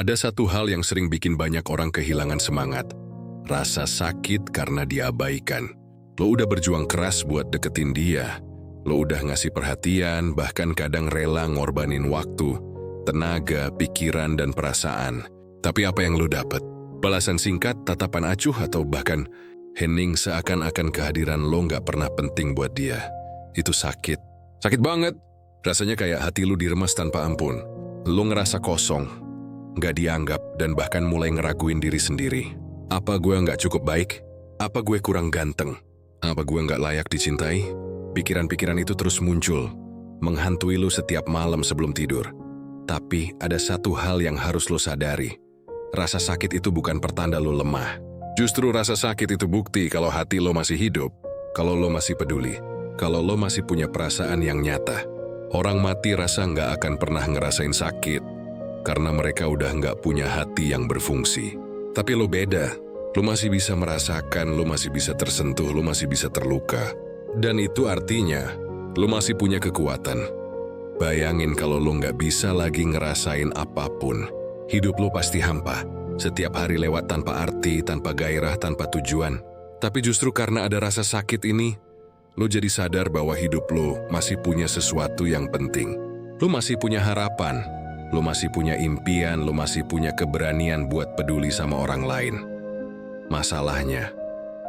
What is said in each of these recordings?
Ada satu hal yang sering bikin banyak orang kehilangan semangat. Rasa sakit karena diabaikan. Lo udah berjuang keras buat deketin dia. Lo udah ngasih perhatian, bahkan kadang rela ngorbanin waktu, tenaga, pikiran, dan perasaan. Tapi apa yang lo dapet? Balasan singkat, tatapan acuh, atau bahkan hening seakan-akan kehadiran lo nggak pernah penting buat dia. Itu sakit. Sakit banget. Rasanya kayak hati lo diremas tanpa ampun. Lo ngerasa kosong, nggak dianggap, dan bahkan mulai ngeraguin diri sendiri. Apa gue nggak cukup baik? Apa gue kurang ganteng? Apa gue nggak layak dicintai? Pikiran-pikiran itu terus muncul, menghantui lo setiap malam sebelum tidur. Tapi ada satu hal yang harus lo sadari. Rasa sakit itu bukan pertanda lo lemah. Justru rasa sakit itu bukti kalau hati lo masih hidup, kalau lo masih peduli, kalau lo masih punya perasaan yang nyata. Orang mati rasa nggak akan pernah ngerasain sakit, karena mereka udah nggak punya hati yang berfungsi. Tapi lo beda, lo masih bisa merasakan, lo masih bisa tersentuh, lo masih bisa terluka. Dan itu artinya, lo masih punya kekuatan. Bayangin kalau lo nggak bisa lagi ngerasain apapun, hidup lo pasti hampa. Setiap hari lewat tanpa arti, tanpa gairah, tanpa tujuan. Tapi justru karena ada rasa sakit ini, lo jadi sadar bahwa hidup lo masih punya sesuatu yang penting. Lo masih punya harapan. Lo masih punya impian, lo masih punya keberanian buat peduli sama orang lain. Masalahnya,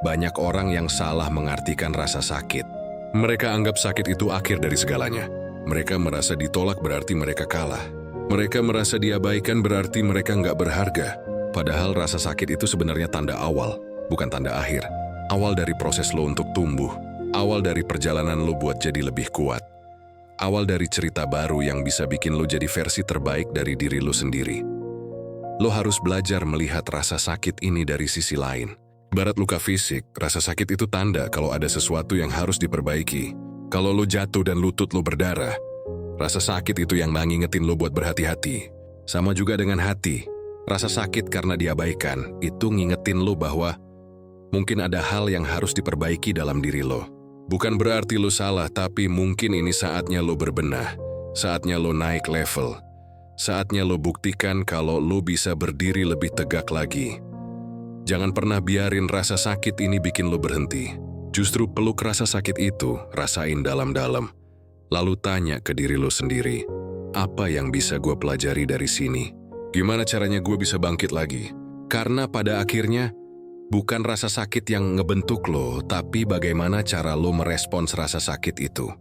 banyak orang yang salah mengartikan rasa sakit. Mereka anggap sakit itu akhir dari segalanya. Mereka merasa ditolak berarti mereka kalah. Mereka merasa diabaikan berarti mereka nggak berharga. Padahal rasa sakit itu sebenarnya tanda awal, bukan tanda akhir. Awal dari proses lo untuk tumbuh. Awal dari perjalanan lo buat jadi lebih kuat. Awal dari cerita baru yang bisa bikin lo jadi versi terbaik dari diri lo sendiri. Lo harus belajar melihat rasa sakit ini dari sisi lain. Ibarat luka fisik, rasa sakit itu tanda kalau ada sesuatu yang harus diperbaiki. Kalau lo jatuh dan lutut lo berdarah, rasa sakit itu yang ngingetin lo buat berhati-hati. Sama juga dengan hati, rasa sakit karena diabaikan, itu ngingetin lo bahwa mungkin ada hal yang harus diperbaiki dalam diri lo. Bukan berarti lo salah, tapi mungkin ini saatnya lo berbenah, saatnya lo naik level, saatnya lo buktikan kalau lo bisa berdiri lebih tegak lagi. Jangan pernah biarin rasa sakit ini bikin lo berhenti. Justru peluk rasa sakit itu, rasain dalam-dalam. Lalu tanya ke diri lo sendiri, apa yang bisa gue pelajari dari sini? Gimana caranya gue bisa bangkit lagi? Karena pada akhirnya, bukan rasa sakit yang ngebentuk lo, tapi bagaimana cara lo merespons rasa sakit itu.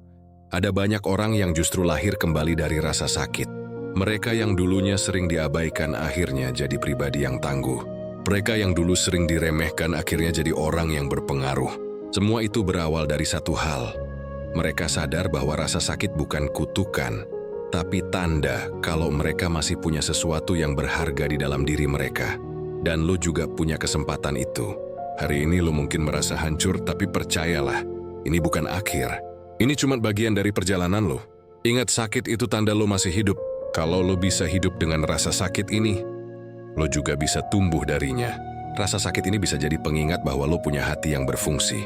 Ada banyak orang yang justru lahir kembali dari rasa sakit. Mereka yang dulunya sering diabaikan akhirnya jadi pribadi yang tangguh. Mereka yang dulu sering diremehkan akhirnya jadi orang yang berpengaruh. Semua itu berawal dari satu hal. Mereka sadar bahwa rasa sakit bukan kutukan, tapi tanda kalau mereka masih punya sesuatu yang berharga di dalam diri mereka. Dan lo juga punya kesempatan itu. Hari ini lo mungkin merasa hancur, tapi percayalah, ini bukan akhir. Ini cuma bagian dari perjalanan lo. Ingat, sakit itu tanda lo masih hidup. Kalau lo bisa hidup dengan rasa sakit ini, lo juga bisa tumbuh darinya. Rasa sakit ini bisa jadi pengingat bahwa lo punya hati yang berfungsi.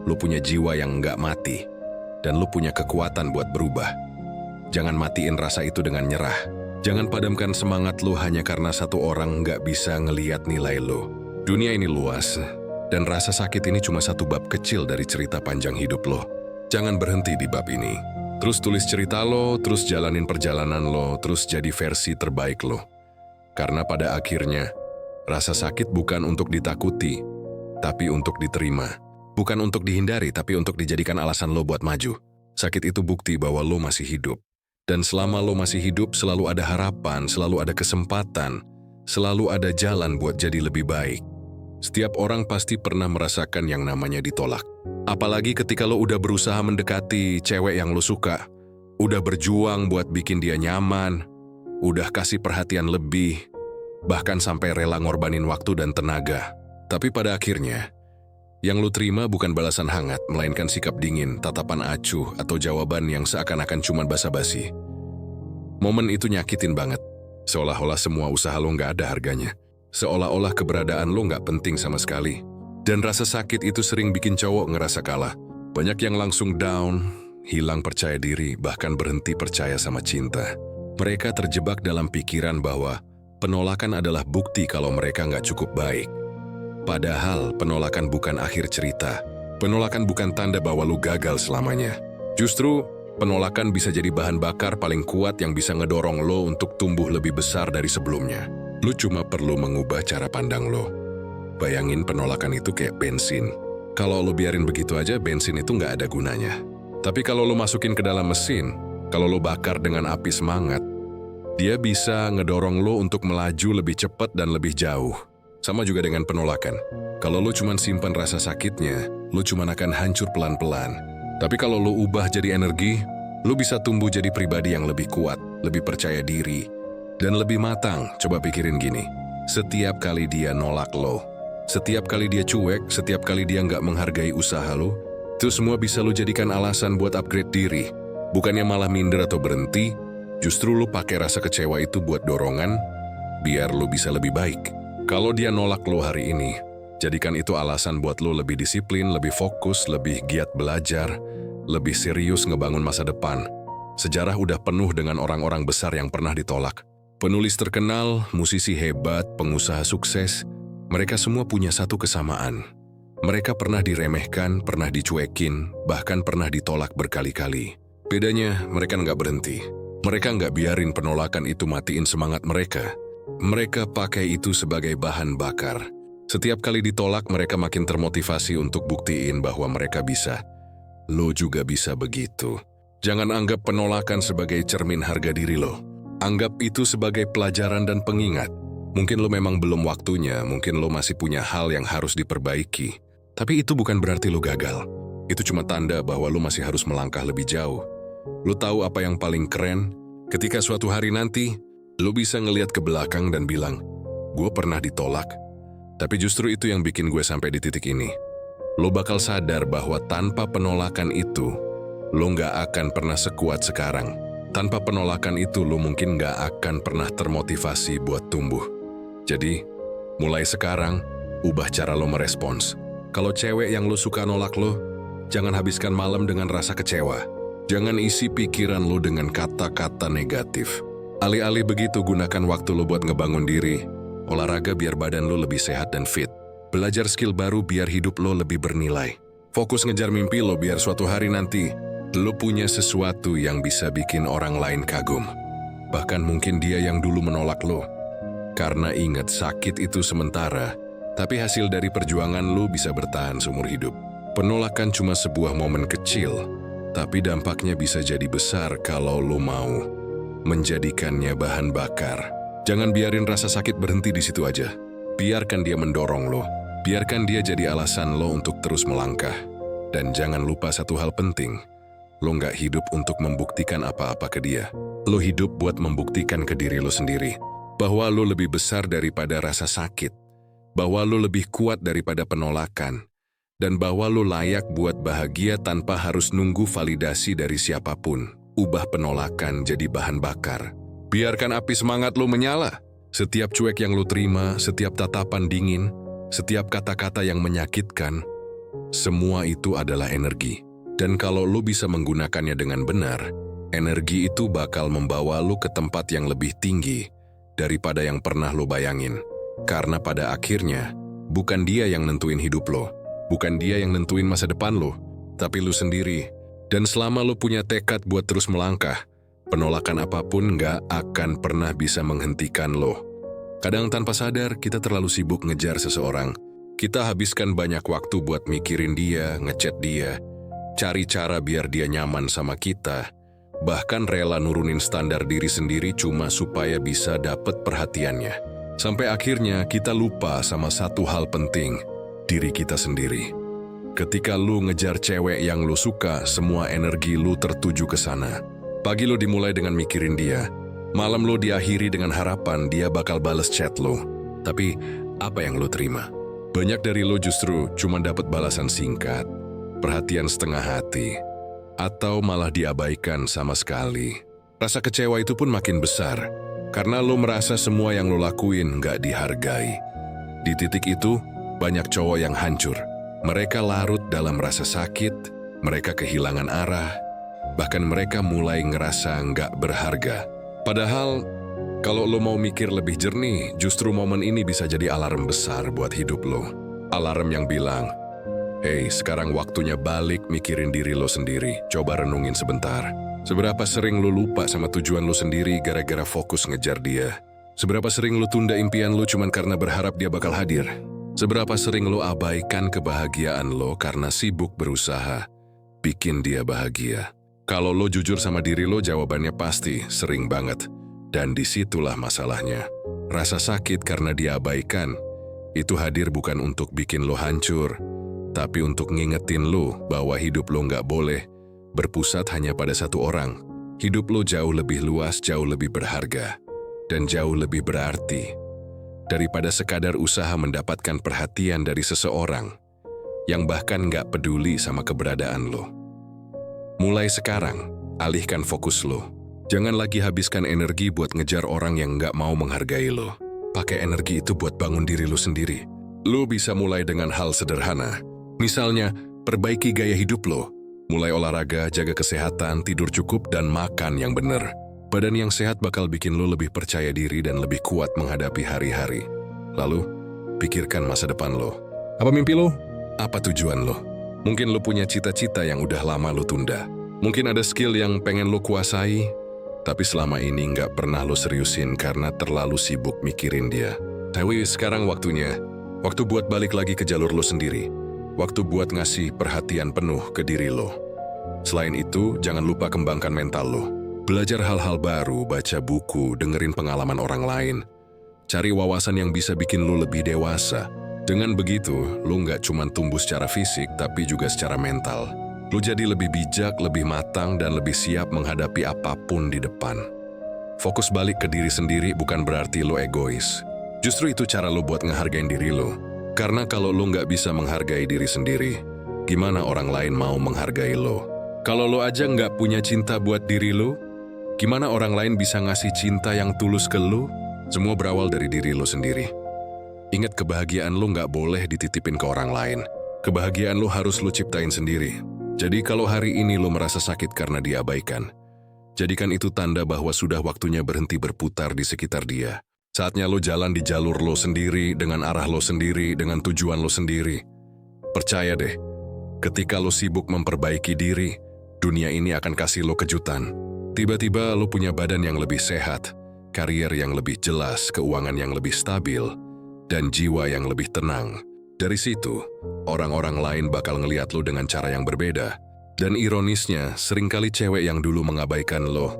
Lo punya jiwa yang nggak mati. Dan lo punya kekuatan buat berubah. Jangan matiin rasa itu dengan nyerah. Jangan padamkan semangat lo hanya karena satu orang nggak bisa ngeliat nilai lo. Dunia ini luas, dan rasa sakit ini cuma satu bab kecil dari cerita panjang hidup lo. Jangan berhenti di bab ini. Terus tulis cerita lo, terus jalanin perjalanan lo, terus jadi versi terbaik lo. Karena pada akhirnya, rasa sakit bukan untuk ditakuti, tapi untuk diterima. Bukan untuk dihindari, tapi untuk dijadikan alasan lo buat maju. Sakit itu bukti bahwa lo masih hidup. Dan selama lo masih hidup, selalu ada harapan, selalu ada kesempatan, selalu ada jalan buat jadi lebih baik. Setiap orang pasti pernah merasakan yang namanya ditolak. Apalagi ketika lo udah berusaha mendekati cewek yang lo suka, udah berjuang buat bikin dia nyaman, udah kasih perhatian lebih, bahkan sampai rela ngorbanin waktu dan tenaga. Tapi pada akhirnya, yang lo terima bukan balasan hangat, melainkan sikap dingin, tatapan acuh, atau jawaban yang seakan-akan cuma basa-basi. Momen itu nyakitin banget. Seolah-olah semua usaha lo nggak ada harganya. Seolah-olah keberadaan lo nggak penting sama sekali. Dan rasa sakit itu sering bikin cowok ngerasa kalah. Banyak yang langsung down, hilang percaya diri, bahkan berhenti percaya sama cinta. Mereka terjebak dalam pikiran bahwa penolakan adalah bukti kalau mereka nggak cukup baik. Padahal penolakan bukan akhir cerita. Penolakan bukan tanda bahwa lu gagal selamanya. Justru, penolakan bisa jadi bahan bakar paling kuat yang bisa ngedorong lo untuk tumbuh lebih besar dari sebelumnya. Lu cuma perlu mengubah cara pandang lo. Bayangin penolakan itu kayak bensin. Kalau lo biarin begitu aja, bensin itu nggak ada gunanya. Tapi kalau lo masukin ke dalam mesin, kalau lo bakar dengan api semangat, dia bisa ngedorong lo untuk melaju lebih cepat dan lebih jauh. Sama juga dengan penolakan. Kalau lo cuma simpan rasa sakitnya, lo cuma akan hancur pelan-pelan. Tapi kalau lo ubah jadi energi, lo bisa tumbuh jadi pribadi yang lebih kuat, lebih percaya diri, dan lebih matang. Coba pikirin gini, setiap kali dia nolak lo, setiap kali dia cuek, setiap kali dia nggak menghargai usaha lo, itu semua bisa lo jadikan alasan buat upgrade diri. Bukannya malah minder atau berhenti, justru lo pakai rasa kecewa itu buat dorongan, biar lo bisa lebih baik. Kalau dia nolak lo hari ini, jadikan itu alasan buat lo lebih disiplin, lebih fokus, lebih giat belajar, lebih serius ngebangun masa depan. Sejarah udah penuh dengan orang-orang besar yang pernah ditolak. Penulis terkenal, musisi hebat, pengusaha sukses, mereka semua punya satu kesamaan. Mereka pernah diremehkan, pernah dicuekin, bahkan pernah ditolak berkali-kali. Bedanya, mereka nggak berhenti. Mereka nggak biarin penolakan itu matiin semangat mereka. Mereka pakai itu sebagai bahan bakar. Setiap kali ditolak, mereka makin termotivasi untuk buktiin bahwa mereka bisa. Lo juga bisa begitu. Jangan anggap penolakan sebagai cermin harga diri lo. Anggap itu sebagai pelajaran dan pengingat. Mungkin lo memang belum waktunya, mungkin lo masih punya hal yang harus diperbaiki. Tapi itu bukan berarti lo gagal. Itu cuma tanda bahwa lo masih harus melangkah lebih jauh. Lo tahu apa yang paling keren? Ketika suatu hari nanti, lo bisa ngelihat ke belakang dan bilang, gue pernah ditolak. Tapi justru itu yang bikin gue sampai di titik ini. Lo bakal sadar bahwa tanpa penolakan itu, lo nggak akan pernah sekuat sekarang. Tanpa penolakan itu, lo mungkin nggak akan pernah termotivasi buat tumbuh. Jadi, mulai sekarang, ubah cara lo merespons. Kalau cewek yang lo suka nolak lo, jangan habiskan malam dengan rasa kecewa. Jangan isi pikiran lo dengan kata-kata negatif. Alih-alih begitu, gunakan waktu lo buat ngebangun diri. Olahraga biar badan lo lebih sehat dan fit. Belajar skill baru biar hidup lo lebih bernilai. Fokus ngejar mimpi lo biar suatu hari nanti lo punya sesuatu yang bisa bikin orang lain kagum. Bahkan mungkin dia yang dulu menolak lo. Karena ingat, sakit itu sementara, tapi hasil dari perjuangan lo bisa bertahan seumur hidup. Penolakan cuma sebuah momen kecil, tapi dampaknya bisa jadi besar kalau lo mau menjadikannya bahan bakar. Jangan biarin rasa sakit berhenti di situ aja. Biarkan dia mendorong lo. Biarkan dia jadi alasan lo untuk terus melangkah. Dan jangan lupa satu hal penting. Lo nggak hidup untuk membuktikan apa-apa ke dia. Lo hidup buat membuktikan ke diri lo sendiri bahwa lo lebih besar daripada rasa sakit, bahwa lo lebih kuat daripada penolakan, dan bahwa lo layak buat bahagia tanpa harus nunggu validasi dari siapapun. Ubah penolakan jadi bahan bakar. Biarkan api semangat lo menyala. Setiap cuek yang lo terima, setiap tatapan dingin, setiap kata-kata yang menyakitkan, semua itu adalah energi. Dan kalau lo bisa menggunakannya dengan benar, energi itu bakal membawa lo ke tempat yang lebih tinggi daripada yang pernah lo bayangin. Karena pada akhirnya, bukan dia yang nentuin hidup lo, bukan dia yang nentuin masa depan lo, tapi lo sendiri. Dan selama lo punya tekad buat terus melangkah, penolakan apapun nggak akan pernah bisa menghentikan lo. Kadang tanpa sadar, kita terlalu sibuk ngejar seseorang. Kita habiskan banyak waktu buat mikirin dia, ngechat dia, cari cara biar dia nyaman sama kita, bahkan rela nurunin standar diri sendiri cuma supaya bisa dapet perhatiannya. Sampai akhirnya kita lupa sama satu hal penting, diri kita sendiri. Ketika lu ngejar cewek yang lu suka, semua energi lu tertuju ke sana. Pagi lu dimulai dengan mikirin dia. Malam lu diakhiri dengan harapan dia bakal bales chat lu. Tapi, apa yang lu terima? Banyak dari lu justru cuma dapat balasan singkat, perhatian setengah hati, atau malah diabaikan sama sekali. Rasa kecewa itu pun makin besar, karena lu merasa semua yang lu lakuin nggak dihargai. Di titik itu, banyak cowok yang hancur. Mereka larut dalam rasa sakit, mereka kehilangan arah, bahkan mereka mulai ngerasa nggak berharga. Padahal, Kalau lo mau mikir lebih jernih, justru momen ini bisa jadi alarm besar buat hidup lo. Alarm yang bilang, "Hey, sekarang waktunya balik mikirin diri lo sendiri. Coba renungin sebentar. Seberapa sering lo lupa sama tujuan lo sendiri gara-gara fokus ngejar dia? Seberapa sering lo tunda impian lo cuman karena berharap dia bakal hadir? Seberapa sering lo abaikan kebahagiaan lo karena sibuk berusaha bikin dia bahagia?" Kalau lo jujur sama diri lo, jawabannya pasti sering banget. Dan disitulah masalahnya. Rasa sakit karena diabaikan, itu hadir bukan untuk bikin lo hancur, tapi untuk ngingetin lo bahwa hidup lo nggak boleh berpusat hanya pada satu orang. Hidup lo jauh lebih luas, jauh lebih berharga, dan jauh lebih berarti daripada sekadar usaha mendapatkan perhatian dari seseorang yang bahkan nggak peduli sama keberadaan lo. Mulai sekarang, alihkan fokus lo. Jangan lagi habiskan energi buat ngejar orang yang nggak mau menghargai lo. Pakai energi itu buat bangun diri lo sendiri. Lo bisa mulai dengan hal sederhana. Misalnya, perbaiki gaya hidup lo. Mulai olahraga, jaga kesehatan, tidur cukup, dan makan yang benar. Badan yang sehat bakal bikin lo lebih percaya diri dan lebih kuat menghadapi hari-hari. Lalu, pikirkan masa depan lo. Apa mimpi lo? Apa tujuan lo? Mungkin lo punya cita-cita yang udah lama lo tunda. Mungkin ada skill yang pengen lo kuasai, tapi selama ini nggak pernah lo seriusin karena terlalu sibuk mikirin dia. Tapi sekarang waktunya. Waktu buat balik lagi ke jalur lo sendiri. Waktu buat ngasih perhatian penuh ke diri lo. Selain itu, jangan lupa kembangkan mental lo. Belajar hal-hal baru, baca buku, dengerin pengalaman orang lain. Cari wawasan yang bisa bikin lo lebih dewasa. Dengan begitu, lo nggak cuma tumbuh secara fisik, tapi juga secara mental. Lo jadi lebih bijak, lebih matang, dan lebih siap menghadapi apapun di depan. Fokus balik ke diri sendiri bukan berarti lo egois. Justru itu cara lo buat ngehargain diri lo. Karena kalau lo nggak bisa menghargai diri sendiri, gimana orang lain mau menghargai lo? Kalau lo aja nggak punya cinta buat diri lo, gimana orang lain bisa ngasih cinta yang tulus ke lo? Semua berawal dari diri lo sendiri. Ingat, kebahagiaan lo nggak boleh dititipin ke orang lain. Kebahagiaan lo harus lo ciptain sendiri. Jadi kalau hari ini lo merasa sakit karena diabaikan, jadikan itu tanda bahwa sudah waktunya berhenti berputar di sekitar dia. Saatnya lo jalan di jalur lo sendiri, dengan arah lo sendiri, dengan tujuan lo sendiri. Percaya deh, ketika lo sibuk memperbaiki diri, dunia ini akan kasih lo kejutan. Tiba-tiba lo punya badan yang lebih sehat, karier yang lebih jelas, keuangan yang lebih stabil, dan jiwa yang lebih tenang. Dari situ, orang-orang lain bakal ngeliat lo dengan cara yang berbeda. Dan ironisnya, seringkali cewek yang dulu mengabaikan lo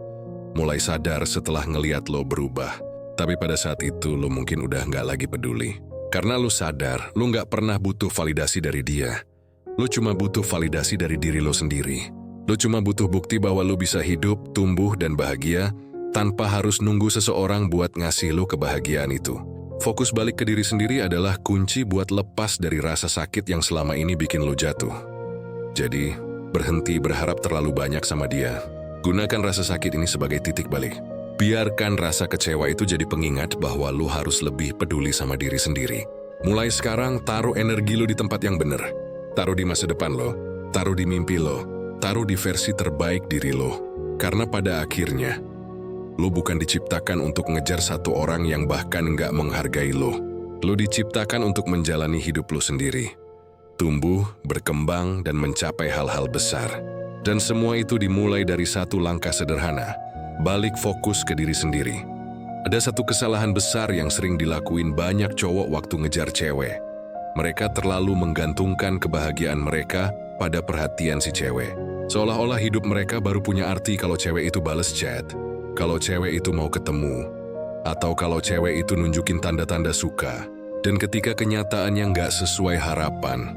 mulai sadar setelah ngeliat lo berubah. Tapi pada saat itu lo mungkin udah nggak lagi peduli. Karena lo sadar, lo nggak pernah butuh validasi dari dia. Lo cuma butuh validasi dari diri lo sendiri. Lo cuma butuh bukti bahwa lo bisa hidup, tumbuh, dan bahagia tanpa harus nunggu seseorang buat ngasih lo kebahagiaan itu. Fokus balik ke diri sendiri adalah kunci buat lepas dari rasa sakit yang selama ini bikin lo jatuh. Jadi, berhenti berharap terlalu banyak sama dia. Gunakan rasa sakit ini sebagai titik balik. Biarkan rasa kecewa itu jadi pengingat bahwa lo harus lebih peduli sama diri sendiri. Mulai sekarang, taruh energi lo di tempat yang benar. Taruh di masa depan lo, taruh di mimpi lo, taruh di versi terbaik diri lo. Karena pada akhirnya, lo bukan diciptakan untuk ngejar satu orang yang bahkan nggak menghargai lo. Lo diciptakan untuk menjalani hidup lo sendiri. Tumbuh, berkembang, dan mencapai hal-hal besar. Dan semua itu dimulai dari satu langkah sederhana. Balik fokus ke diri sendiri. Ada satu kesalahan besar yang sering dilakuin banyak cowok waktu ngejar cewek. Mereka terlalu menggantungkan kebahagiaan mereka pada perhatian si cewek. Seolah-olah hidup mereka baru punya arti kalau cewek itu bales chat, kalau cewek itu mau ketemu, atau kalau cewek itu nunjukin tanda-tanda suka. Dan ketika kenyataannya nggak sesuai harapan,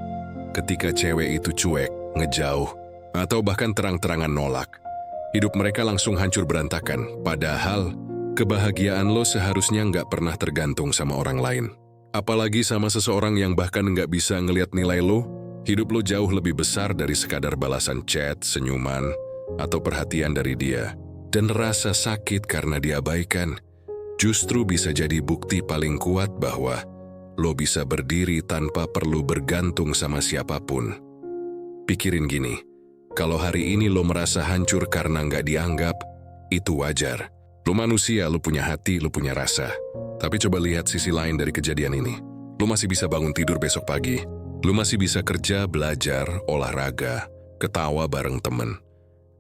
ketika cewek itu cuek, ngejauh, atau bahkan terang-terangan nolak, hidup mereka langsung hancur berantakan. Padahal, kebahagiaan lo seharusnya nggak pernah tergantung sama orang lain. Apalagi sama seseorang yang bahkan nggak bisa ngelihat nilai lo. Hidup lo jauh lebih besar dari sekadar balasan chat, senyuman, atau perhatian dari dia. Dan rasa sakit karena diabaikan justru bisa jadi bukti paling kuat bahwa lo bisa berdiri tanpa perlu bergantung sama siapapun. Pikirin gini, kalau hari ini lo merasa hancur karena nggak dianggap, itu wajar. Lo manusia, lo punya hati, lo punya rasa. Tapi coba lihat sisi lain dari kejadian ini. Lo masih bisa bangun tidur besok pagi. Lo masih bisa kerja, belajar, olahraga, ketawa bareng temen.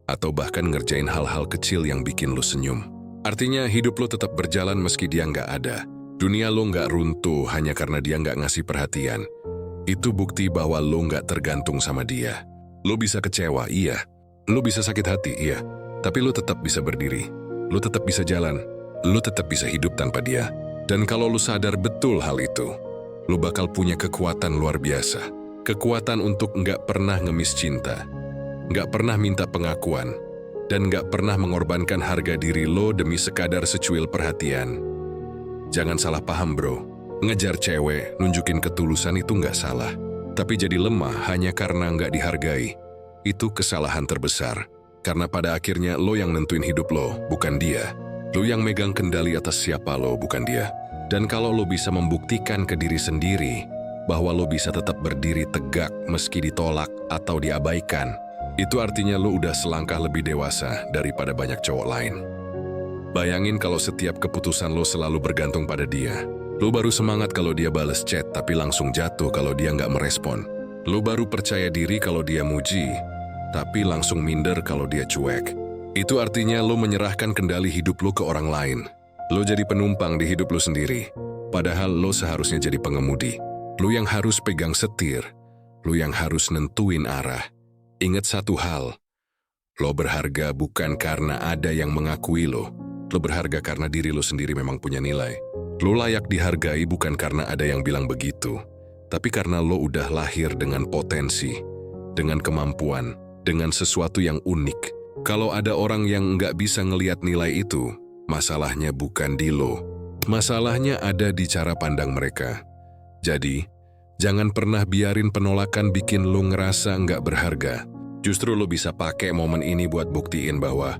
Atau bahkan ngerjain hal-hal kecil yang bikin lo senyum. Artinya hidup lo tetap berjalan meski dia nggak ada. Dunia lo nggak runtuh hanya karena dia nggak ngasih perhatian. Itu bukti bahwa lo nggak tergantung sama dia. Lo bisa kecewa, iya. Lo bisa sakit hati, iya. Tapi lo tetap bisa berdiri. Lo tetap bisa jalan. Lo tetap bisa hidup tanpa dia. Dan kalau lo sadar betul hal itu, lo bakal punya kekuatan luar biasa. Kekuatan untuk nggak pernah ngemis cinta. Nggak pernah minta pengakuan. Dan nggak pernah mengorbankan harga diri lo demi sekadar secuil perhatian. Jangan salah paham bro. Ngejar cewek, nunjukin ketulusan itu nggak salah. Tapi jadi lemah hanya karena nggak dihargai. Itu kesalahan terbesar. Karena pada akhirnya lo yang nentuin hidup lo, bukan dia. Lo yang megang kendali atas siapa lo, bukan dia. Dan kalau lo bisa membuktikan ke diri sendiri bahwa lo bisa tetap berdiri tegak meski ditolak atau diabaikan, itu artinya lo udah selangkah lebih dewasa daripada banyak cowok lain. Bayangin kalau setiap keputusan lo selalu bergantung pada dia. Lo baru semangat kalau dia bales chat tapi langsung jatuh kalau dia nggak merespon. Lo baru percaya diri kalau dia muji, tapi langsung minder kalau dia cuek. Itu artinya lo menyerahkan kendali hidup lo ke orang lain. Lo jadi penumpang di hidup lo sendiri. Padahal lo seharusnya jadi pengemudi. Lo yang harus pegang setir. Lo yang harus nentuin arah. Ingat satu hal. Lo berharga bukan karena ada yang mengakui lo. Lo berharga karena diri lo sendiri memang punya nilai. Lo layak dihargai bukan karena ada yang bilang begitu. Tapi karena lo udah lahir dengan potensi. Dengan kemampuan. Dengan sesuatu yang unik. Kalau ada orang yang nggak bisa ngelihat nilai itu, masalahnya bukan di lo. Masalahnya ada di cara pandang mereka. Jadi, jangan pernah biarin penolakan bikin lo ngerasa nggak berharga. Justru lo bisa pakai momen ini buat buktiin bahwa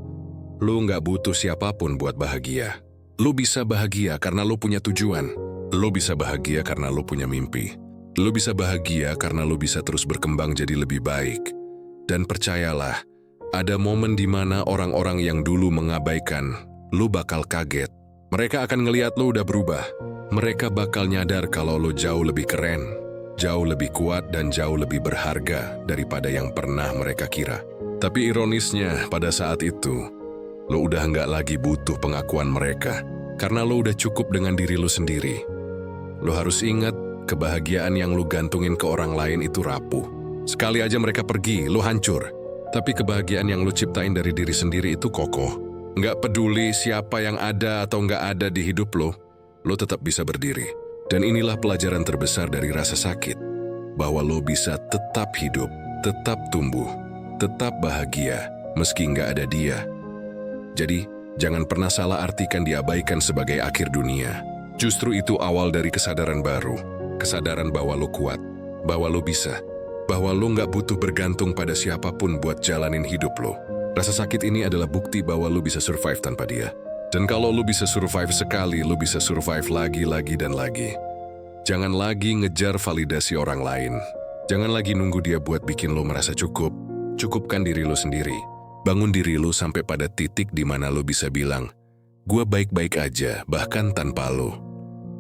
lo nggak butuh siapapun buat bahagia. Lo bisa bahagia karena lo punya tujuan. Lo bisa bahagia karena lo punya mimpi. Lo bisa bahagia karena lo bisa terus berkembang jadi lebih baik. Dan percayalah, ada momen di mana orang-orang yang dulu mengabaikan, lo bakal kaget. Mereka akan ngeliat lo udah berubah. Mereka bakal nyadar kalau lo jauh lebih keren, jauh lebih kuat, dan jauh lebih berharga daripada yang pernah mereka kira. Tapi ironisnya, pada saat itu, lo udah nggak lagi butuh pengakuan mereka. Karena lo udah cukup dengan diri lo sendiri. Lo harus ingat, kebahagiaan yang lo gantungin ke orang lain itu rapuh. Sekali aja mereka pergi, lo hancur. Tapi kebahagiaan yang lo ciptain dari diri sendiri itu kokoh. Nggak peduli siapa yang ada atau nggak ada di hidup lo tetap bisa berdiri. Dan inilah pelajaran terbesar dari rasa sakit. Bahwa lo bisa tetap hidup, tetap tumbuh, tetap bahagia, meski nggak ada dia. Jadi, jangan pernah salah artikan diabaikan sebagai akhir dunia. Justru itu awal dari kesadaran baru. Kesadaran bahwa lo kuat, bahwa lo bisa, bahwa lo nggak butuh bergantung pada siapapun buat jalanin hidup lo. Rasa sakit ini adalah bukti bahwa lo bisa survive tanpa dia. Dan kalau lo bisa survive sekali, lo bisa survive lagi dan lagi. Jangan lagi ngejar validasi orang lain. Jangan lagi nunggu dia buat bikin lo merasa cukup. Cukupkan diri lo sendiri. Bangun diri lo sampai pada titik di mana lo bisa bilang, "Gua baik-baik aja, bahkan tanpa lo."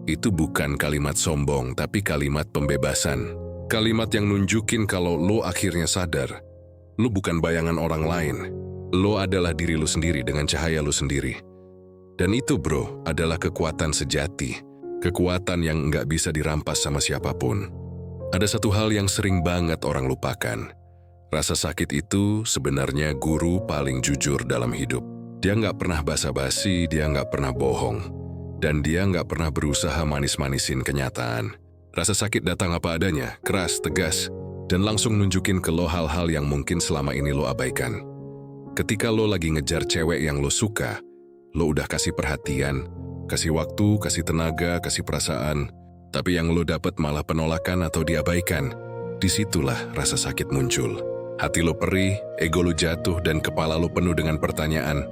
Itu bukan kalimat sombong, tapi kalimat pembebasan. Kalimat yang nunjukin kalau lo akhirnya sadar. Lo bukan bayangan orang lain. Lo adalah diri lo sendiri dengan cahaya lo sendiri. Dan itu bro, adalah kekuatan sejati. Kekuatan yang nggak bisa dirampas sama siapapun. Ada satu hal yang sering banget orang lupakan. Rasa sakit itu sebenarnya guru paling jujur dalam hidup. Dia nggak pernah basa-basi, dia nggak pernah bohong. Dan dia nggak pernah berusaha manis-manisin kenyataan. Rasa sakit datang apa adanya, keras, tegas, dan langsung nunjukin ke lo hal-hal yang mungkin selama ini lo abaikan. Ketika lo lagi ngejar cewek yang lo suka, lo udah kasih perhatian, kasih waktu, kasih tenaga, kasih perasaan, tapi yang lo dapet malah penolakan atau diabaikan. Disitulah rasa sakit muncul. Hati lo perih, ego lo jatuh, dan kepala lo penuh dengan pertanyaan.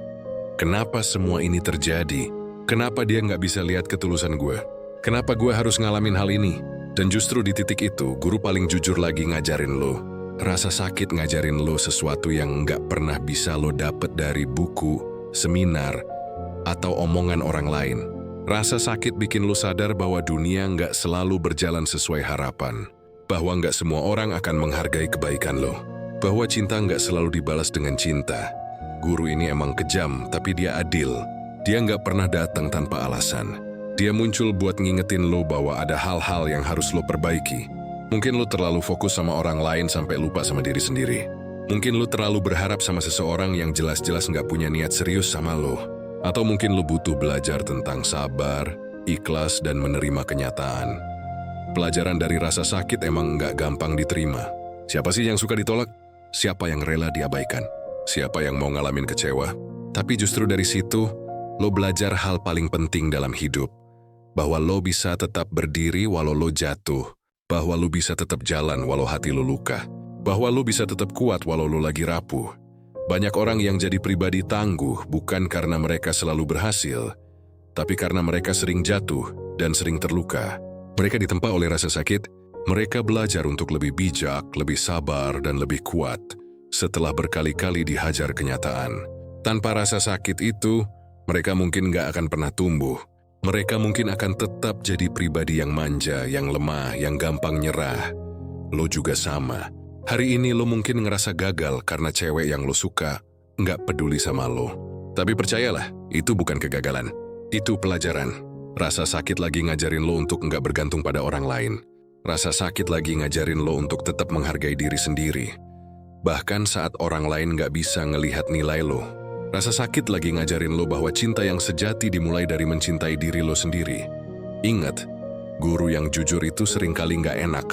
Kenapa semua ini terjadi? Kenapa dia nggak bisa lihat ketulusan gue? Kenapa gue harus ngalamin hal ini? Dan justru di titik itu, guru paling jujur lagi ngajarin lo. Rasa sakit ngajarin lo sesuatu yang nggak pernah bisa lo dapet dari buku, seminar, atau omongan orang lain. Rasa sakit bikin lo sadar bahwa dunia nggak selalu berjalan sesuai harapan. Bahwa nggak semua orang akan menghargai kebaikan lo. Bahwa cinta nggak selalu dibalas dengan cinta. Guru ini emang kejam, tapi dia adil. Dia nggak pernah datang tanpa alasan. Dia muncul buat ngingetin lo bahwa ada hal-hal yang harus lo perbaiki. Mungkin lo terlalu fokus sama orang lain sampai lupa sama diri sendiri. Mungkin lo terlalu berharap sama seseorang yang jelas-jelas nggak punya niat serius sama lo. Atau mungkin lo butuh belajar tentang sabar, ikhlas, dan menerima kenyataan. Pelajaran dari rasa sakit emang nggak gampang diterima. Siapa sih yang suka ditolak? Siapa yang rela diabaikan? Siapa yang mau ngalamin kecewa? Tapi justru dari situ, lo belajar hal paling penting dalam hidup. Bahwa lo bisa tetap berdiri walau lo jatuh. Bahwa lo bisa tetap jalan walau hati lo luka. Bahwa lo bisa tetap kuat walau lo lagi rapuh. Banyak orang yang jadi pribadi tangguh bukan karena mereka selalu berhasil, tapi karena mereka sering jatuh dan sering terluka. Mereka ditempa oleh rasa sakit, mereka belajar untuk lebih bijak, lebih sabar, dan lebih kuat setelah berkali-kali dihajar kenyataan. Tanpa rasa sakit itu, mereka mungkin gak akan pernah tumbuh. Mereka mungkin akan tetap jadi pribadi yang manja, yang lemah, yang gampang nyerah. Lo juga sama. Hari ini lo mungkin ngerasa gagal karena cewek yang lo suka nggak peduli sama lo. Tapi percayalah, itu bukan kegagalan. Itu pelajaran. Rasa sakit lagi ngajarin lo untuk nggak bergantung pada orang lain. Rasa sakit lagi ngajarin lo untuk tetap menghargai diri sendiri. Bahkan saat orang lain nggak bisa ngelihat nilai lo. Rasa sakit lagi ngajarin lo bahwa cinta yang sejati dimulai dari mencintai diri lo sendiri. Ingat, guru yang jujur itu seringkali nggak enak.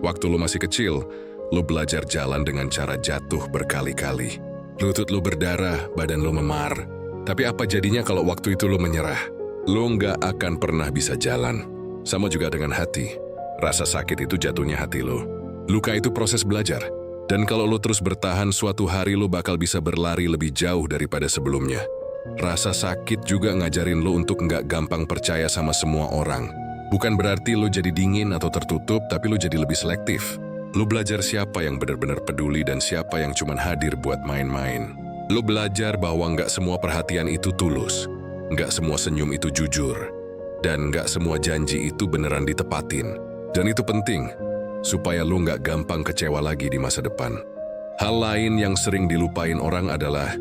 Waktu lo masih kecil, lo belajar jalan dengan cara jatuh berkali-kali. Lutut lo berdarah, badan lo memar. Tapi apa jadinya kalau waktu itu lo menyerah? Lo nggak akan pernah bisa jalan. Sama juga dengan hati. Rasa sakit itu jatuhnya hati lo. Luka itu proses belajar. Dan kalau lo terus bertahan, suatu hari lo bakal bisa berlari lebih jauh daripada sebelumnya. Rasa sakit juga ngajarin lo untuk nggak gampang percaya sama semua orang. Bukan berarti lo jadi dingin atau tertutup, tapi lo jadi lebih selektif. Lo belajar siapa yang benar-benar peduli dan siapa yang cuma hadir buat main-main. Lo belajar bahwa nggak semua perhatian itu tulus, nggak semua senyum itu jujur, dan nggak semua janji itu beneran ditepatin. Dan itu penting, supaya lo nggak gampang kecewa lagi di masa depan. Hal lain yang sering dilupain orang adalah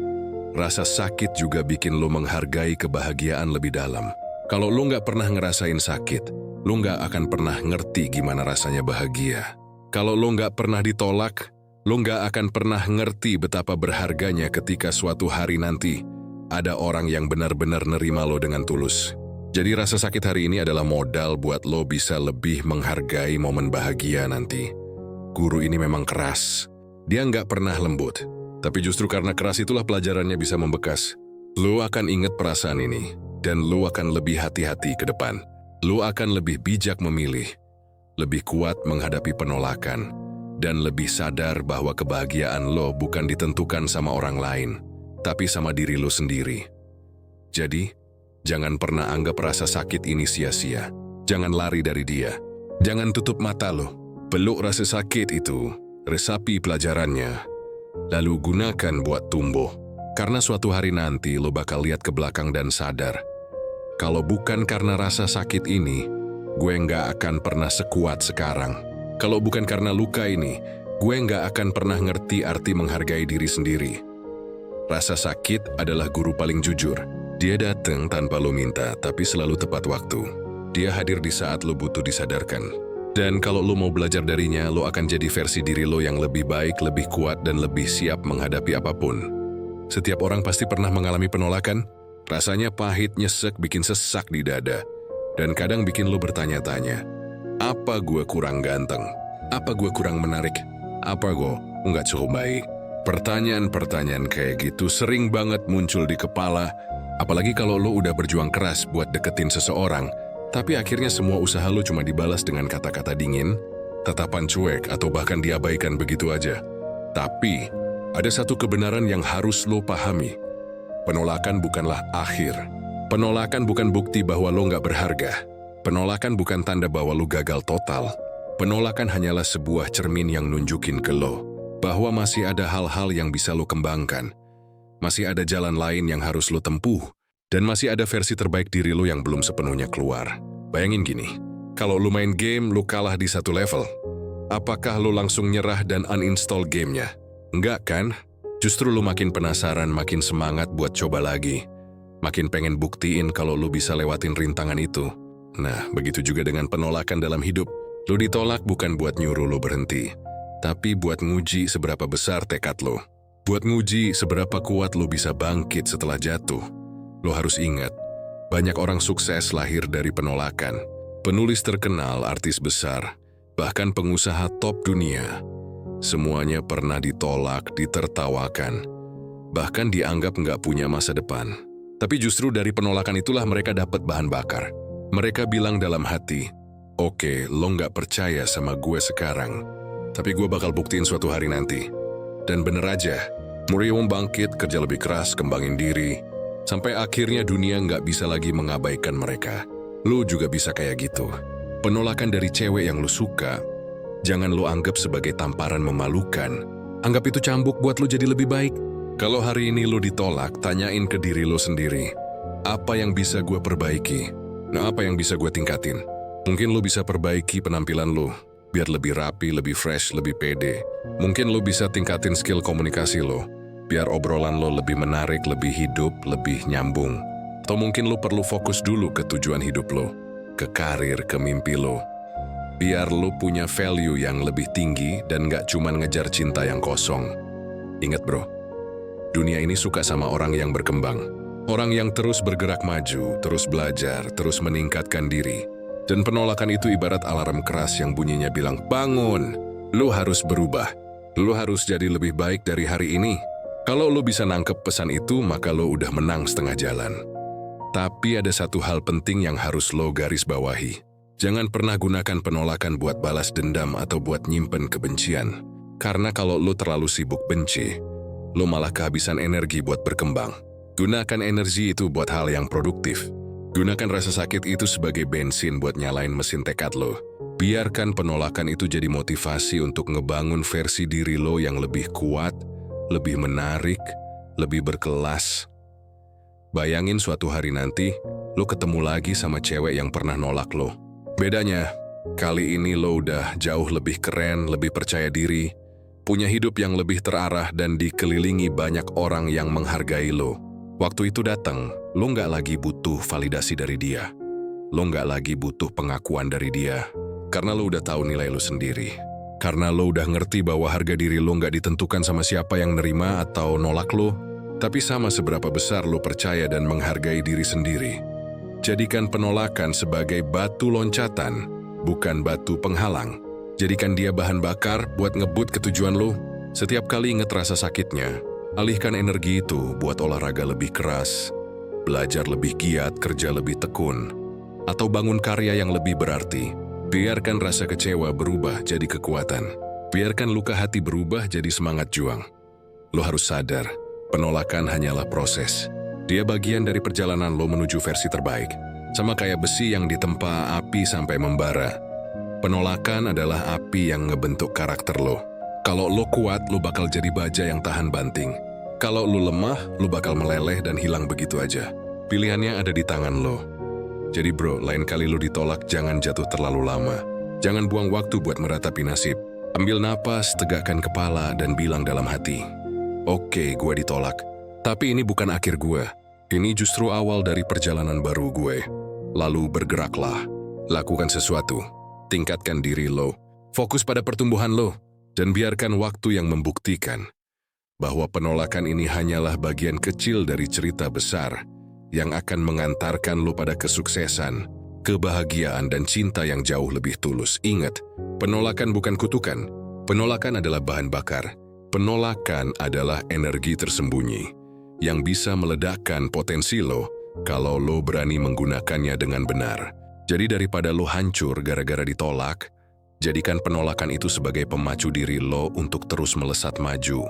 rasa sakit juga bikin lo menghargai kebahagiaan lebih dalam. Kalau lo nggak pernah ngerasain sakit, lo nggak akan pernah ngerti gimana rasanya bahagia. Kalau lo nggak pernah ditolak, lo nggak akan pernah ngerti betapa berharganya ketika suatu hari nanti ada orang yang benar-benar nerima lo dengan tulus. Jadi rasa sakit hari ini adalah modal buat lo bisa lebih menghargai momen bahagia nanti. Guru ini memang keras. Dia nggak pernah lembut. Tapi justru karena keras itulah pelajarannya bisa membekas. Lo akan ingat perasaan ini, dan lo akan lebih hati-hati ke depan. Lo akan lebih bijak memilih. Lebih kuat menghadapi penolakan, dan lebih sadar bahwa kebahagiaan lo bukan ditentukan sama orang lain, tapi sama diri lo sendiri. Jadi, jangan pernah anggap rasa sakit ini sia-sia. Jangan lari dari dia. Jangan tutup mata lo. Peluk rasa sakit itu, resapi pelajarannya, lalu gunakan buat tumbuh. Karena suatu hari nanti lo bakal lihat ke belakang dan sadar, kalau bukan karena rasa sakit ini, gue nggak akan pernah sekuat sekarang. Kalau bukan karena luka ini, gue nggak akan pernah ngerti arti menghargai diri sendiri. Rasa sakit adalah guru paling jujur. Dia datang tanpa lo minta, tapi selalu tepat waktu. Dia hadir di saat lo butuh disadarkan. Dan kalau lo mau belajar darinya, lo akan jadi versi diri lo yang lebih baik, lebih kuat, dan lebih siap menghadapi apapun. Setiap orang pasti pernah mengalami penolakan. Rasanya pahit, nyesek, bikin sesak di dada. Dan kadang bikin lo bertanya-tanya, apa gue kurang ganteng? Apa gue kurang menarik? Apa gue nggak cukup baik? Pertanyaan-pertanyaan kayak gitu sering banget muncul di kepala, apalagi kalau lo udah berjuang keras buat deketin seseorang, tapi akhirnya semua usaha lo cuma dibalas dengan kata-kata dingin, tatapan cuek, atau bahkan diabaikan begitu aja. Tapi, ada satu kebenaran yang harus lo pahami. Penolakan bukanlah akhir. Penolakan bukan bukti bahwa lo nggak berharga. Penolakan bukan tanda bahwa lo gagal total. Penolakan hanyalah sebuah cermin yang nunjukin ke lo bahwa masih ada hal-hal yang bisa lo kembangkan. Masih ada jalan lain yang harus lo tempuh. Dan masih ada versi terbaik diri lo yang belum sepenuhnya keluar. Bayangin gini, kalau lo main game, lo kalah di satu level. Apakah lo langsung nyerah dan uninstall gamenya? Enggak kan? Justru lo makin penasaran, makin semangat buat coba lagi. Makin pengen buktiin kalau lo bisa lewatin rintangan itu. Nah, begitu juga dengan penolakan dalam hidup. Lo ditolak bukan buat nyuruh lo berhenti, tapi buat nguji seberapa besar tekad lo. Buat nguji seberapa kuat lo bisa bangkit setelah jatuh. Lo harus ingat, banyak orang sukses lahir dari penolakan. Penulis terkenal, artis besar, bahkan pengusaha top dunia. Semuanya pernah ditolak, ditertawakan, bahkan dianggap nggak punya masa depan. Tapi justru dari penolakan itulah mereka dapat bahan bakar. Mereka bilang dalam hati, "Oke, lo nggak percaya sama gue sekarang, tapi gue bakal buktiin suatu hari nanti." Dan bener aja, Murium bangkit, kerja lebih keras, kembangin diri, sampai akhirnya dunia nggak bisa lagi mengabaikan mereka. Lo juga bisa kayak gitu. Penolakan dari cewek yang lo suka, jangan lo anggap sebagai tamparan memalukan. Anggap itu cambuk buat lo jadi lebih baik. Kalau hari ini lo ditolak, tanyain ke diri lo sendiri. Apa yang bisa gue perbaiki? Nah, apa yang bisa gue tingkatin? Mungkin lo bisa perbaiki penampilan lo, biar lebih rapi, lebih fresh, lebih pede. Mungkin lo bisa tingkatin skill komunikasi lo, biar obrolan lo lebih menarik, lebih hidup, lebih nyambung. Atau mungkin lo perlu fokus dulu ke tujuan hidup lo, ke karir, ke mimpi lo. Biar lo punya value yang lebih tinggi dan gak cuma ngejar cinta yang kosong. Ingat bro, dunia ini suka sama orang yang berkembang. Orang yang terus bergerak maju, terus belajar, terus meningkatkan diri. Dan penolakan itu ibarat alarm keras yang bunyinya bilang, "Bangun, lo harus berubah. Lo harus jadi lebih baik dari hari ini." Kalau lo bisa nangkep pesan itu, maka lo udah menang setengah jalan. Tapi ada satu hal penting yang harus lo garis bawahi. Jangan pernah gunakan penolakan buat balas dendam atau buat nyimpen kebencian. Karena kalau lo terlalu sibuk benci, lo malah kehabisan energi buat berkembang. Gunakan energi itu buat hal yang produktif. Gunakan rasa sakit itu sebagai bensin buat nyalain mesin tekad lo. Biarkan penolakan itu jadi motivasi untuk ngebangun versi diri lo yang lebih kuat, lebih menarik, lebih berkelas. Bayangin suatu hari nanti, lo ketemu lagi sama cewek yang pernah nolak lo. Bedanya, kali ini lo udah jauh lebih keren, lebih percaya diri, punya hidup yang lebih terarah dan dikelilingi banyak orang yang menghargai lo. Waktu itu datang, lo nggak lagi butuh validasi dari dia. Lo nggak lagi butuh pengakuan dari dia, karena lo udah tahu nilai lo sendiri. Karena lo udah ngerti bahwa harga diri lo nggak ditentukan sama siapa yang nerima atau nolak lo, tapi sama seberapa besar lo percaya dan menghargai diri sendiri. Jadikan penolakan sebagai batu loncatan, bukan batu penghalang. Jadikan dia bahan bakar buat ngebut ke tujuan lo. Setiap kali inget rasa sakitnya, alihkan energi itu buat olahraga lebih keras, belajar lebih giat, kerja lebih tekun, atau bangun karya yang lebih berarti. Biarkan rasa kecewa berubah jadi kekuatan. Biarkan luka hati berubah jadi semangat juang. Lo harus sadar, penolakan hanyalah proses. Dia bagian dari perjalanan lo menuju versi terbaik. Sama kayak besi yang ditempa api sampai membara. Penolakan adalah api yang ngebentuk karakter lo. Kalau lo kuat, lo bakal jadi baja yang tahan banting. Kalau lo lemah, lo bakal meleleh dan hilang begitu aja. Pilihannya ada di tangan lo. Jadi bro, lain kali lo ditolak, jangan jatuh terlalu lama. Jangan buang waktu buat meratapi nasib. Ambil napas, tegakkan kepala, dan bilang dalam hati, "Oke, gue ditolak. Tapi ini bukan akhir gue. Ini justru awal dari perjalanan baru gue." Lalu bergeraklah. Lakukan sesuatu. Tingkatkan diri lo. Fokus pada pertumbuhan lo. Dan biarkan waktu yang membuktikan bahwa penolakan ini hanyalah bagian kecil dari cerita besar yang akan mengantarkan lo pada kesuksesan, kebahagiaan, dan cinta yang jauh lebih tulus. Ingat, penolakan bukan kutukan. Penolakan adalah bahan bakar. Penolakan adalah energi tersembunyi yang bisa meledakkan potensi lo kalau lo berani menggunakannya dengan benar. Jadi daripada lo hancur gara-gara ditolak, jadikan penolakan itu sebagai pemacu diri lo untuk terus melesat maju.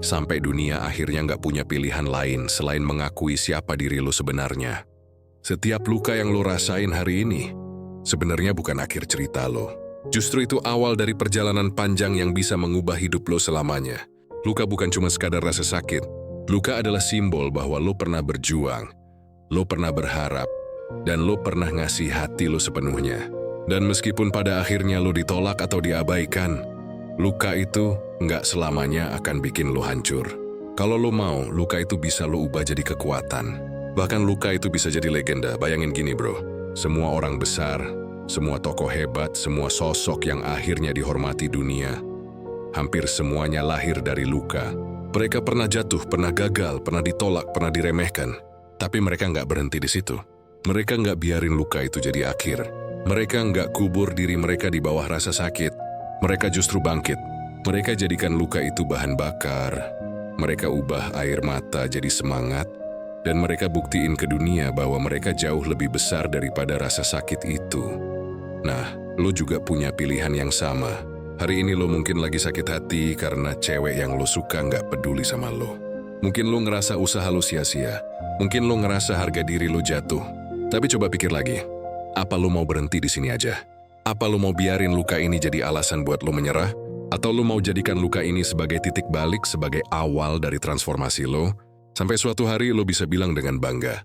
Sampai dunia akhirnya nggak punya pilihan lain selain mengakui siapa diri lo sebenarnya. Setiap luka yang lo rasain hari ini, sebenarnya bukan akhir cerita lo. Justru itu awal dari perjalanan panjang yang bisa mengubah hidup lo selamanya. Luka bukan cuma sekadar rasa sakit. Luka adalah simbol bahwa lo pernah berjuang. lo pernah berharap, dan lo pernah ngasih hati lo sepenuhnya. Dan meskipun pada akhirnya lo ditolak atau diabaikan, luka itu nggak selamanya akan bikin lo hancur. Kalau lo mau, luka itu bisa lo ubah jadi kekuatan. Bahkan luka itu bisa jadi legenda. Bayangin gini bro, semua orang besar, semua tokoh hebat, semua sosok yang akhirnya dihormati dunia, hampir semuanya lahir dari luka. Mereka pernah jatuh, pernah gagal, pernah ditolak, pernah diremehkan. Tapi mereka nggak berhenti di situ. Mereka nggak biarin luka itu jadi akhir. Mereka nggak kubur diri mereka di bawah rasa sakit. Mereka justru bangkit. Mereka jadikan luka itu bahan bakar. Mereka ubah air mata jadi semangat. Dan mereka buktiin ke dunia bahwa mereka jauh lebih besar daripada rasa sakit itu. Nah, lo juga punya pilihan yang sama. Hari ini lo mungkin lagi sakit hati karena cewek yang lo suka nggak peduli sama lo. Mungkin lo ngerasa usaha lo sia-sia. Mungkin lo ngerasa harga diri lo jatuh. Tapi coba pikir lagi. Apa lo mau berhenti di sini aja? Apa lo mau biarin luka ini jadi alasan buat lo menyerah? Atau lo mau jadikan luka ini sebagai titik balik, sebagai awal dari transformasi lo? Sampai suatu hari lo bisa bilang dengan bangga,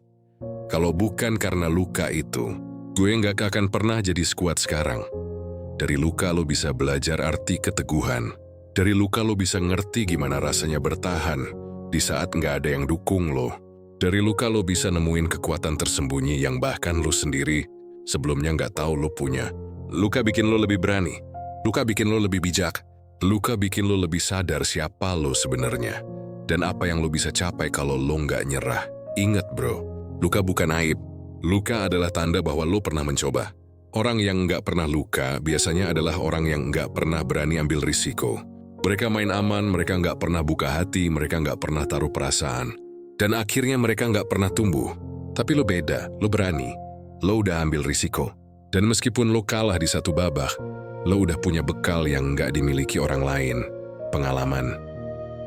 kalau bukan karena luka itu, gue nggak akan pernah jadi sekuat sekarang. Dari luka lo bisa belajar arti keteguhan. Dari luka lo bisa ngerti gimana rasanya bertahan di saat nggak ada yang dukung lo. Dari luka lo bisa nemuin kekuatan tersembunyi yang bahkan lo sendiri sebelumnya nggak tahu lo punya. Luka bikin lo lebih berani. Luka bikin lo lebih bijak. Luka bikin lo lebih sadar siapa lo sebenarnya. Dan apa yang lo bisa capai kalau lo nggak nyerah. Ingat bro, luka bukan aib. Luka adalah tanda bahwa lo pernah mencoba. Orang yang nggak pernah luka biasanya adalah orang yang nggak pernah berani ambil risiko. Mereka main aman, mereka nggak pernah buka hati, mereka nggak pernah taruh perasaan. Dan akhirnya mereka nggak pernah tumbuh. Tapi lo beda, lo berani. Lo udah ambil risiko. Dan meskipun lo kalah di satu babak, lo udah punya bekal yang nggak dimiliki orang lain. Pengalaman.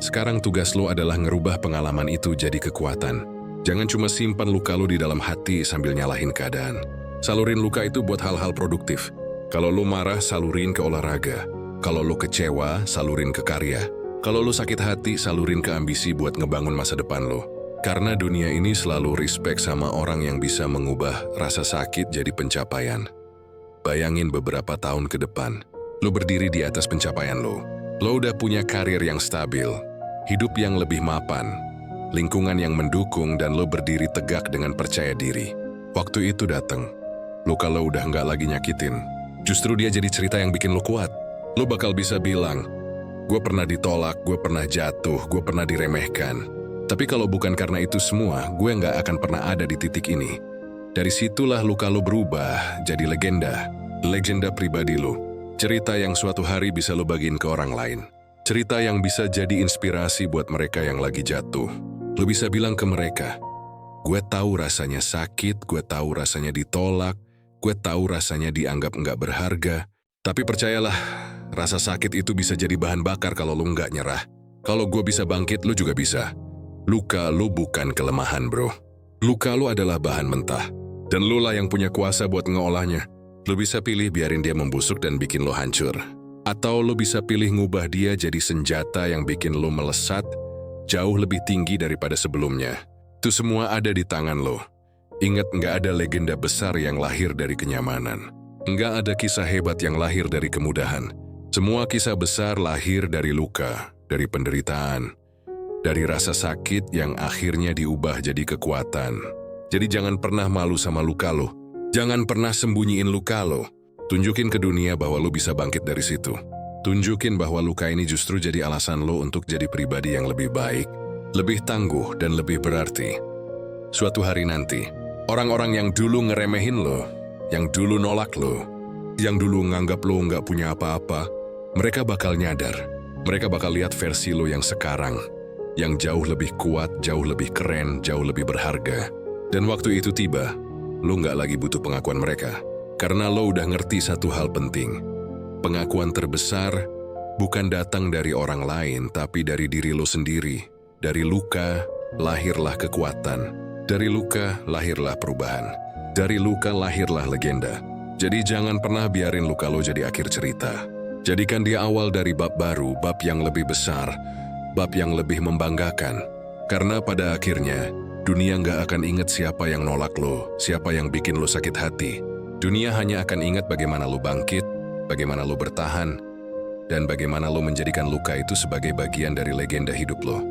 Sekarang tugas lo adalah ngerubah pengalaman itu jadi kekuatan. Jangan cuma simpan luka lo di dalam hati sambil nyalahin keadaan. Salurin luka itu buat hal-hal produktif. Kalau lo marah, salurin ke olahraga. Kalau lo kecewa, salurin ke karya. Kalau lo sakit hati, salurin ke ambisi buat ngebangun masa depan lo. Karena dunia ini selalu respect sama orang yang bisa mengubah rasa sakit jadi pencapaian. Bayangin beberapa tahun ke depan, lo berdiri di atas pencapaian lo. Lo udah punya karir yang stabil, hidup yang lebih mapan, lingkungan yang mendukung, dan lo berdiri tegak dengan percaya diri. Waktu itu datang. Luka lo udah nggak lagi nyakitin. Justru dia jadi cerita yang bikin lo kuat. Lo bakal bisa bilang, gue pernah ditolak, gue pernah jatuh, gue pernah diremehkan. Tapi kalau bukan karena itu semua, gue nggak akan pernah ada di titik ini. Dari situlah luka lo berubah jadi legenda. Legenda pribadi lo. Cerita yang suatu hari bisa lo bagiin ke orang lain. Cerita yang bisa jadi inspirasi buat mereka yang lagi jatuh. Lo bisa bilang ke mereka, gue tahu rasanya sakit, gue tahu rasanya ditolak, gue tahu rasanya dianggap nggak berharga. Tapi percayalah, rasa sakit itu bisa jadi bahan bakar kalau lo nggak nyerah. Kalau gue bisa bangkit, lo juga bisa. Luka lo bukan kelemahan bro. Luka lo adalah bahan mentah. Dan lo lah yang punya kuasa buat ngeolahnya. Lo bisa pilih biarin dia membusuk dan bikin lo hancur. Atau lo bisa pilih ngubah dia jadi senjata yang bikin lo melesat jauh lebih tinggi daripada sebelumnya. Itu semua ada di tangan lo. Ingat, nggak ada legenda besar yang lahir dari kenyamanan. Nggak ada kisah hebat yang lahir dari kemudahan. Semua kisah besar lahir dari luka, dari penderitaan, dari rasa sakit yang akhirnya diubah jadi kekuatan. Jadi jangan pernah malu sama luka lo. Jangan pernah sembunyiin luka lo. Tunjukin ke dunia bahwa lo bisa bangkit dari situ. Tunjukin bahwa luka ini justru jadi alasan lo untuk jadi pribadi yang lebih baik, lebih tangguh, dan lebih berarti. Suatu hari nanti, orang-orang yang dulu ngeremehin lo, yang dulu nolak lo, yang dulu nganggap lo nggak punya apa-apa, mereka bakal nyadar. Mereka bakal lihat versi lo yang sekarang, yang jauh lebih kuat, jauh lebih keren, jauh lebih berharga. Dan waktu itu tiba, lo nggak lagi butuh pengakuan mereka. Karena lo udah ngerti satu hal penting. Pengakuan terbesar bukan datang dari orang lain, tapi dari diri lo sendiri. Dari luka, lahirlah kekuatan. Dari luka, lahirlah perubahan. Dari luka, lahirlah legenda. Jadi jangan pernah biarin luka lo jadi akhir cerita. Jadikan dia awal dari bab baru, bab yang lebih besar, bab yang lebih membanggakan. Karena pada akhirnya, Dunia nggak akan ingat siapa yang nolak lo, siapa yang bikin lo sakit hati. Dunia hanya akan ingat bagaimana lo bangkit, bagaimana lo bertahan, dan bagaimana lo menjadikan luka itu sebagai bagian dari legenda hidup lo.